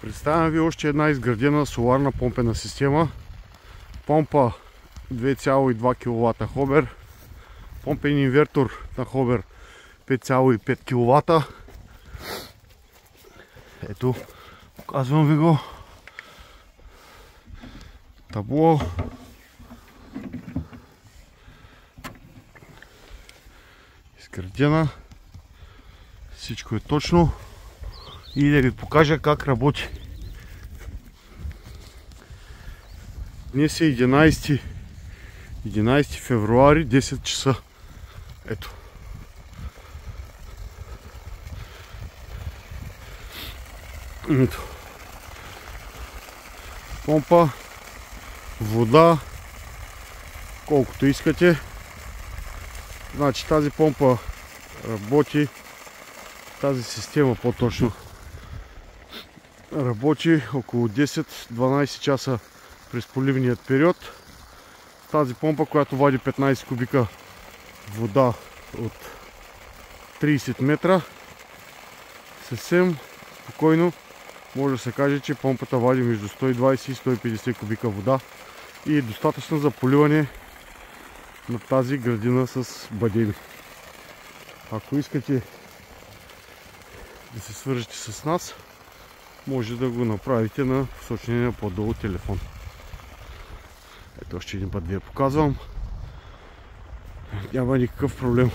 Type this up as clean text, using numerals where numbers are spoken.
Представям ви още една изградена соларна помпена система. Помпа 2,2 кВт хобер. Помпен инвертор на хобер 5,5 кВт. Ето, показвам ви го. Табло. Изградена. Всичко е точно. И да ви покажа как работи. Днес е 11 февруари, 10 часа. Ето. Ето. Помпа, вода, колкото искате. Значи тази помпа работи, тази система по-точно работи около 10-12 часа през поливният период. Тази помпа, която вади 15 кубика вода от 30 метра, съвсем спокойно може да се каже, че помпата вади между 120 и 150 кубика вода и е достатъчно за поливане на тази градина с бадеми. Ако искате да се свържете с нас, може да го направите на посочения по-долу телефон. Ето още един път ви я показвам. Няма никакъв проблем.